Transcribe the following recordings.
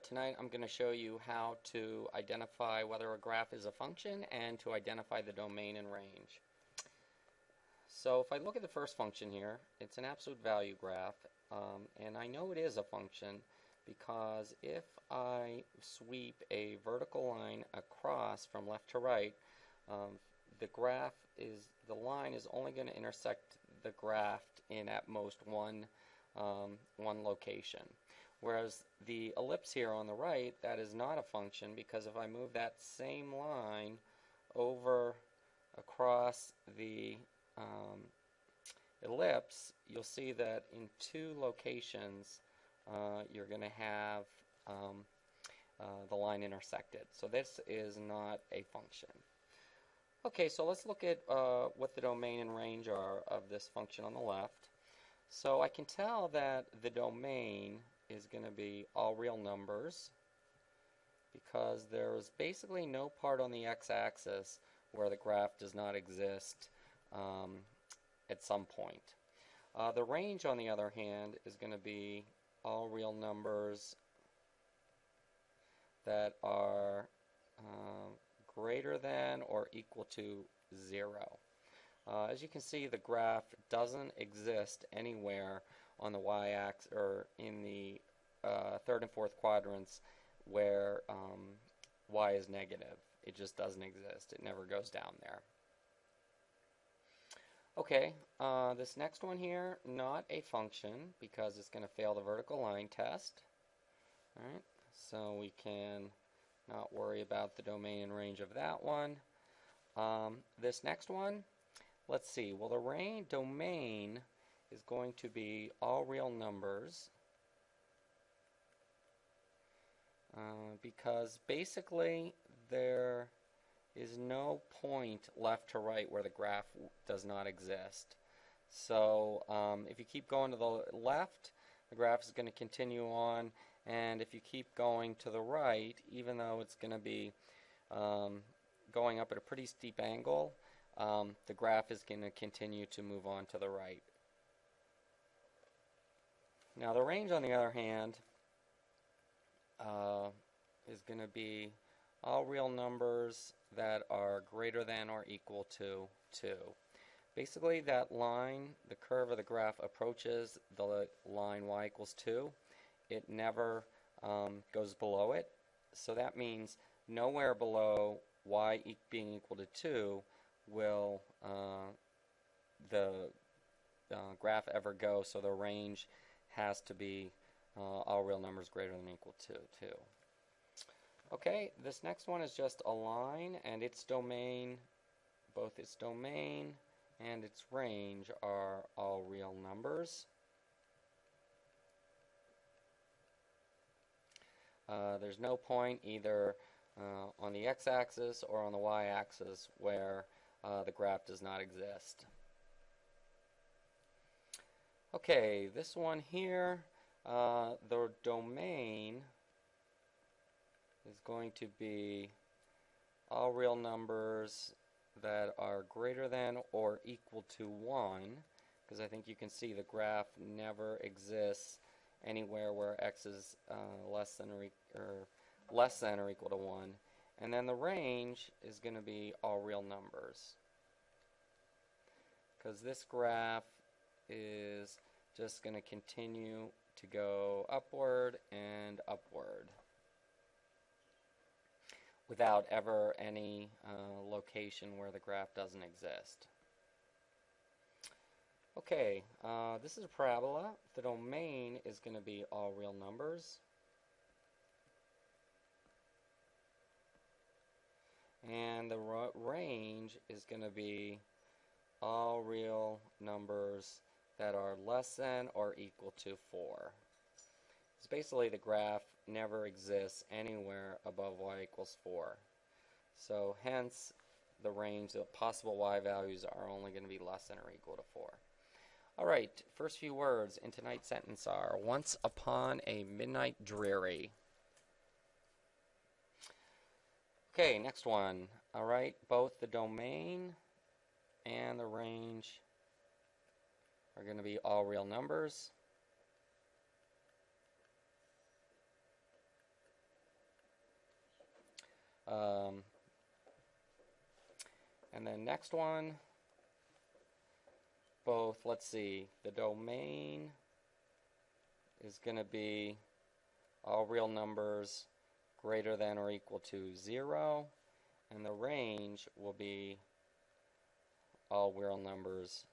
tonight I'm going to show you how to identify whether a graph is a function and to identify the domain and range. So if I look at the first function here, it's an absolute value graph, and I know it is a function because if I sweep a vertical line across from left to right, the line is only going to intersect the graph in at most one location. Whereas the ellipse here on the right, that is not a function, because if I move that same line over across the ellipse, you'll see that in two locations you're going to have the line intersected. So this is not a function. Okay, so let's look at what the domain and range are of this function on the left. So I can tell that the domain is going to be all real numbers because there's basically no part on the x-axis where the graph does not exist at some point. The range, on the other hand, is going to be all real numbers that are greater than or equal to 0. As you can see, the graph doesn't exist anywhere on the y-axis or in the third and fourth quadrants where y is negative. It just doesn't exist. It never goes down there. Okay, this next one here, not a function because it's going to fail the vertical line test. Alright, so we can not worry about the domain and range of that one. This next one, let's see. Well, the domain is going to be all real numbers because basically there is no point left to right where the graph does not exist. So if you keep going to the left, the graph is going to continue on, and if you keep going to the right, even though it's going to be going up at a pretty steep angle, the graph is going to continue to move on to the right. Now the range, on the other hand, is going to be all real numbers that are greater than or equal to 2. Basically, that line, the curve of the graph, approaches the line y equals 2. It never goes below it. So that means nowhere below y being equal to 2 will the graph ever go. So the range has to be all real numbers greater than or equal to 2. Okay, this next one is just a line, and its domain, both its domain and its range are all real numbers. There's no point either on the x-axis or on the y-axis where the graph does not exist. Okay, this one here, the domain is going to be all real numbers that are greater than or equal to 1, because I think you can see the graph never exists anywhere where x is less than or equal to 1. And then the range is going to be all real numbers, because this graph is just going to continue to go upward and upward without ever any location where the graph doesn't exist. Okay, this is a parabola. The domain is going to be all real numbers. And the range is going to be all real numbers that are less than or equal to 4. It's basically the graph never exists anywhere above y equals 4. So hence the range of possible y values are only going to be less than or equal to 4. Alright, first few words in tonight's sentence are once upon a midnight dreary. Okay, next one. Alright, both the domain and the range are going to be all real numbers. And then next one, both, let's see, the domain is going to be all real numbers greater than or equal to 0, and the range will be all real numbers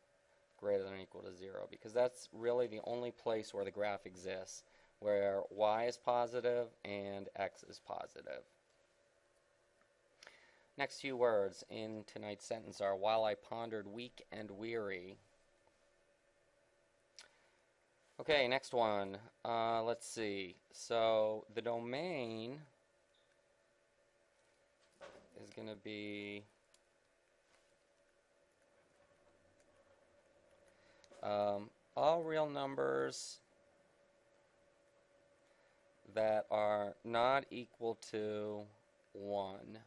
greater than or equal to 0, because that's really the only place where the graph exists, where y is positive and x is positive. Next few words in tonight's sentence are, while I pondered weak and weary. Okay, next one. Let's see. So the domain is going to be all real numbers that are not equal to 1.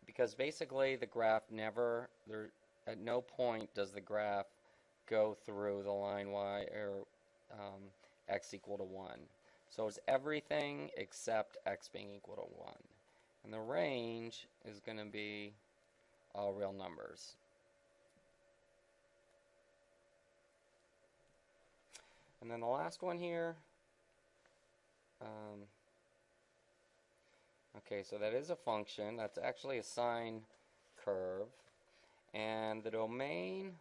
Because basically the graph never, at no point does the graph go through the line y or x equal to 1. So it's everything except x being equal to 1. And the range is going to be all real numbers. And then the last one here, okay, so that is a function. That's actually a sine curve. And the domain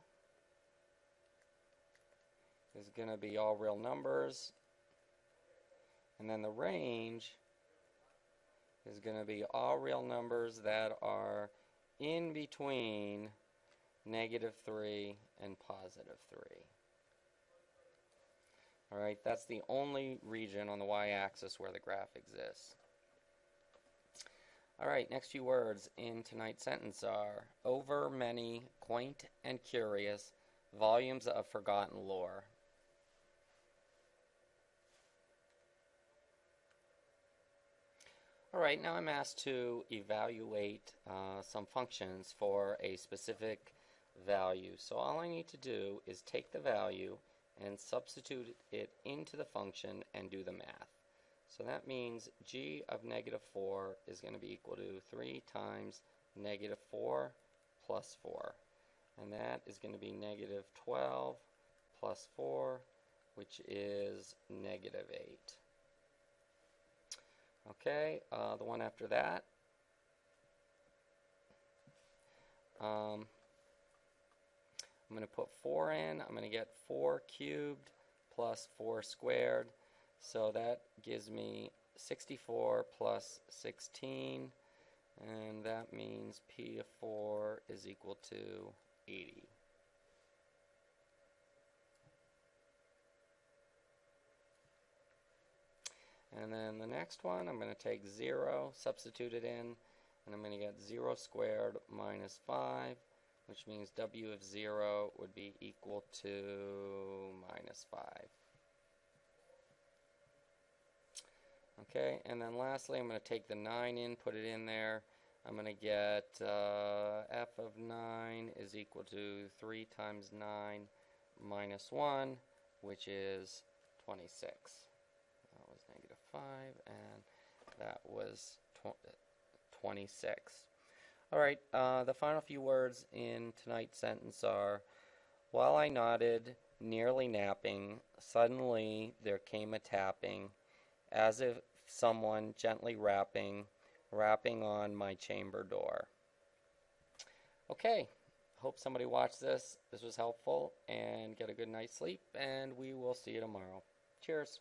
is going to be all real numbers. And then the range is going to be all real numbers that are in between -3 and +3. Alright, that's the only region on the y-axis where the graph exists. Alright, next few words in tonight's sentence are, over many quaint and curious volumes of forgotten lore. Alright, now I'm asked to evaluate some functions for a specific value. So all I need to do is take the value and substitute it into the function and do the math. So that means g of -4 is going to be equal to 3 times -4 plus 4. And that is going to be -12 plus 4, which is -8. Okay, the one after that, I'm going to put 4 in. I'm going to get 4 cubed plus 4 squared. So that gives me 64 plus 16. And that means P of 4 is equal to 80. And then the next one, I'm going to take 0, substitute it in, and I'm going to get 0 squared minus 5, which means W of 0 would be equal to -5. Okay, and then lastly, I'm going to take the 9 in, put it in there. I'm going to get f of 9 is equal to 3 times 9 minus 1, which is 26. That was -5, and that was 26. Alright, the final few words in tonight's sentence are, while I nodded, nearly napping, suddenly there came a tapping, as if someone gently rapping on my chamber door. Okay, hope somebody watched this. This was helpful, and get a good night's sleep, and we will see you tomorrow. Cheers.